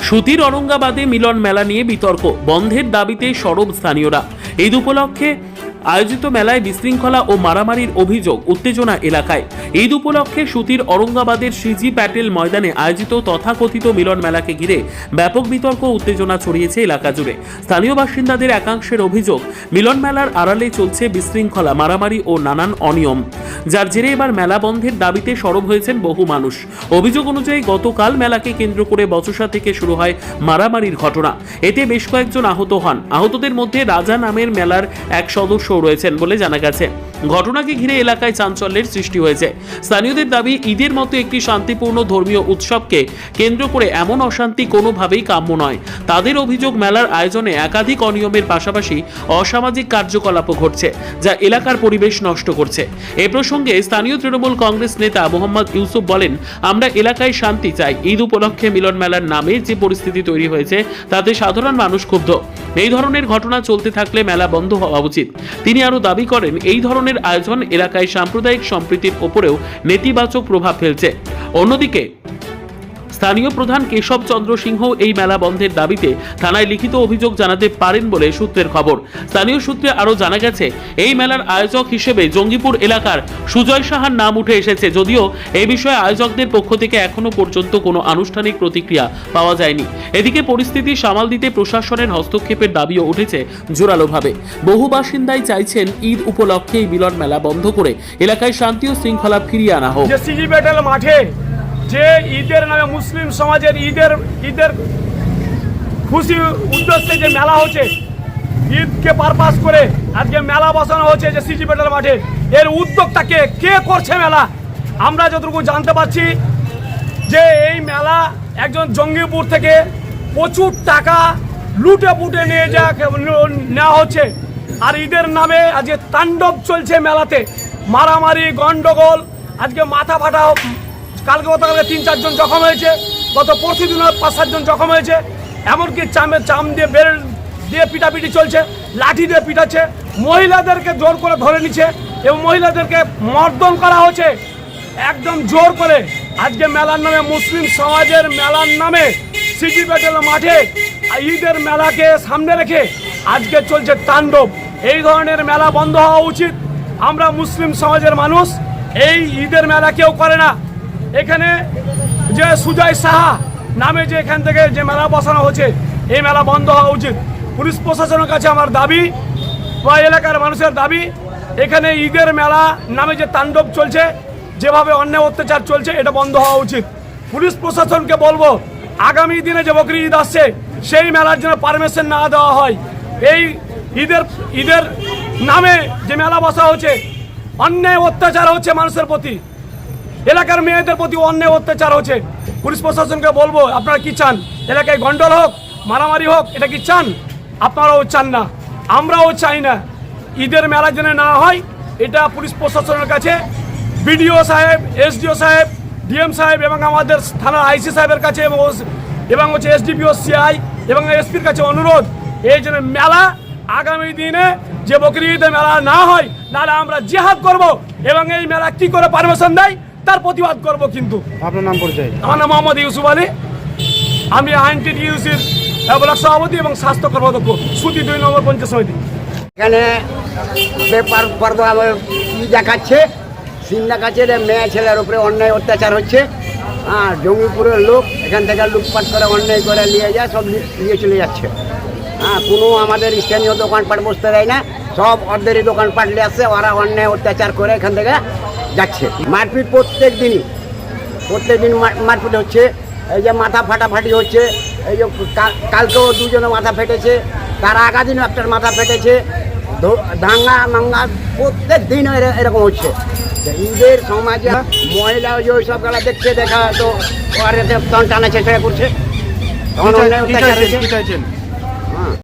সুতির औरंगाबादে মিলন মেলা নিয়ে বিতর্ক, বন্ধের দাবিতে সরব স্থানীয়রা। ঈদ উপলক্ষে আয়োজিত মেলায় বিশৃঙ্খলা ও মারামারির অভিযোগ, উত্তেজনা এলাকায়। ঈদ উপলক্ষে সুতির औरंगाबाদের সিজি প্যাটেল ময়দানে আয়োজিত তথাকথিত মিলন মেলাকে ঘিরে ব্যাপক বিতর্ক উত্তেজনা ছড়িয়েছে এলাকা জুড়ে। স্থানীয় বাসিন্দাদের একাংশের অভিযোগ, মিলন মেলার আড়ালে চলছে বিশৃঙ্খলা, মারামারি ও নানান অনিয়ম, যার জেরে এবার মেলা বন্ধের দাবিতে সরব হয়েছেন বহু মানুষ। অভিযোগ অনুযায়ী গতকাল মেলাকে কেন্দ্র করে বচসা থেকে শুরু হয় মারামারির ঘটনা। এতে বেশ কয়েকজন আহত হন। আহতদের মধ্যে রাজা নামের মেলার এক সদস্য রয়েছেন বলে জানা গেছে। ঘটনাকে ঘিরে এলাকায় চাঞ্চল্যের সৃষ্টি হয়েছে। স্থানীয়দের দাবি, ঈদের মতো একটি শান্তিপূর্ণ ধর্মীয় উৎসবকে কেন্দ্র করে এমন অশান্তি কোনোভাবেই কাম্য নয়। তাদের অভিযোগ, মেলার আয়োজনে একাধিক অনিয়মের পাশাপাশি অসামাজিক কার্যকলাপও ঘটছে, যা এলাকার পরিবেশ নষ্ট করছে। এ প্রসঙ্গে স্থানীয় তৃণমূল কংগ্রেস নেতা মোহাম্মদ ইউসুফ বলেন, আমরা এলাকায় শান্তি চাই। ঈদ উপলক্ষে মিলন মেলার নামে যে পরিস্থিতি তৈরি হয়েছে তাতে সাধারণ মানুষ ক্ষুব্ধ। এই ধরনের ঘটনা চলতে থাকলে মেলা বন্ধ হওয়া উচিত। তিনি আরও দাবি করেন, এই ধরনের আয়োজন এলাকায় সাম্প্রদায়িক সম্প্রীতির ওপরেও নেতিবাচক প্রভাব ফেলছে। অন্যদিকে স্থানীয় প্রধান কেশব চন্দ্র সিংহ এই মেলা বন্ধের দাবিতে থানায় লিখিত অভিযোগ জানাতে পারেন বলে সূত্রের খবর। স্থানীয় সূত্রে আরও জানা গেছে, এই মেলার আয়োজক হিসেবে জঙ্গিপুর এলাকার সুজয় সাহার নাম উঠে এসেছে, যদিও এই বিষয়ে আয়োজকদের পক্ষ থেকে এখনো পর্যন্ত কোনো আনুষ্ঠানিক প্রতিক্রিয়া পাওয়া যায়নি। এদিকে পরিস্থিতি সামাল দিতে প্রশাসনের হস্তক্ষেপের দাবিও উঠেছে জোরালোভাবে। বহু বাসিন্দাই চাইছেন ঈদ উপলক্ষে এই মিলন মেলা বন্ধ করে এলাকায় শান্তি ও শৃঙ্খলা ফিরিয়ে আনা হোক। সিজি প্যাটেল মাঠে যে ঈদের নামে মুসলিম সমাজের ঈদের খুশি উদ্দেশ্যে যে মেলা হচ্ছে, ঈদকে পারপাস করে আজকে মেলা বসানো হচ্ছে যে সিজি প্যাটেল মাঠে, এর উদ্যোগটাকে কে করছে মেলা? আমরা যতটুকু জানতে পারছি যে এই মেলা একজন জঙ্গিপুর থেকে প্রচুর টাকা লুটে পুটে নেওয়া হচ্ছে। আর ঈদের নামে আজকে তাণ্ডব চলছে মেলাতে, মারামারি, গন্ডগোল, আজকে মাথা ফাটা, কালকে গতকালকে 3-4 জন জখম হয়েছে, গত পরশু দিন 5-7 জন জখম হয়েছে। এমনকি চাম দিয়ে বের দিয়ে পিটাপিটি চলছে, লাঠি দিয়ে পিটাচ্ছে, মহিলাদেরকে জোর করে ধরে নিচ্ছে এবং মহিলাদেরকে মর্দন করা হচ্ছে একদম জোর করে। আজকে মেলার নামে, মুসলিম সমাজের মেলার নামে সিজি প্যাটেল মাঠে ঈদের মেলাকে সামনে রেখে আজকে চলছে তাণ্ডব। এই ধরনের মেলা বন্ধ হওয়া উচিত। আমরা মুসলিম সমাজের মানুষ, এই ঈদের মেলা কেউ করে না। এখানে যে সুজয় সাহা নামে যে এখান থেকে যে মেলা বসানো হচ্ছে, এই মেলা বন্ধ হওয়া উচিত। পুলিশ প্রশাসনের কাছে আমার দাবি বা এলাকার মানুষের দাবি, এখানে ঈদের মেলা নামে যে তাণ্ডব চলছে, যেভাবে অন্যায় অত্যাচার চলছে, এটা বন্ধ হওয়া উচিত। পুলিশ প্রশাসনকে বলবো, আগামী দিনে যে বকরি ঈদ আসছে, সেই মেলার জন্য পারমিশন না দেওয়া হয়। এই ঈদের নামে যে মেলা বসা হচ্ছে, অন্যায় অত্যাচার হচ্ছে মানুষের প্রতি, এলাকার মেয়েদের প্রতি অন্যায় অত্যাচার হচ্ছে। পুলিশ প্রশাসনকে বলবো, আপনারা কি চান? এলাকায় গন্ডল হোক, মারামারি হোক, এটা কি চান? আপনারাও চান না, আমরাও চাই না। ঈদের মেলা যেন না হয়, এটা পুলিশ প্রশাসনের কাছে বিডিও সাহেব, এসডিও সাহেব, ডিএম সাহেব এবং আমাদের থানার আইসি সাহেবের কাছে এবং হচ্ছে এসডিপিও, সিআই এবং এসপির কাছে অনুরোধ, এই জন্য মেলা আগামী দিনে যে বকরি ঈদের মেলা না হয়, নাহলে আমরা জিহাদ করব এবং এই মেলা কি করে পারমিশন দেয় তার প্রতিবাদ করব। কিন্তু আপনার নাম পরিচয়? আমার নাম মোহাম্মদ ইউসুফ আলী, আমি আইনটিটিউসির ব্লক সভাপতি এবং স্বাস্থ্য কর্মাধ্যক্ষ, সুতি 2 নম্বর পঞ্চায়েত সমিতি। এখানে পেপার পর্দা দেখাচ্ছে, সিন দেখাচ্ছে, মেয়ে ছেলের উপরে অন্যায় অত্যাচার হচ্ছে। জঙ্গিপুরের লোক এখান থেকে লুটপাট করে অন্যায় করে নিয়ে যায়, সব নিয়ে চলে যাচ্ছে। কোনো আমাদের স্থানীয় দোকানপাট বসতে দেয় না, সব অর্ধেরই দোকানপাট নিয়ে আসছে, ওরা অন্যায় অত্যাচার করে এখান থেকে যাচ্ছে। মারপিট প্রত্যেক দিন মারপিট হচ্ছে। এই যে মাথা ফাটাফাটি হচ্ছে, এই যে কালকেও 2 জনের মাথা ফেটেছে, তার আগা দিনও একটার মাথা ফেটেছে, দাঙ্গা মাঙ্গা প্রত্যেক দিন এরকম হচ্ছে। ঈদের সমাজে মহিলা ওই সব গেলা দেখছে, দেখা তো টানা চেষ্টা করছে, তখন অন্যায় অত্যাচার হচ্ছে।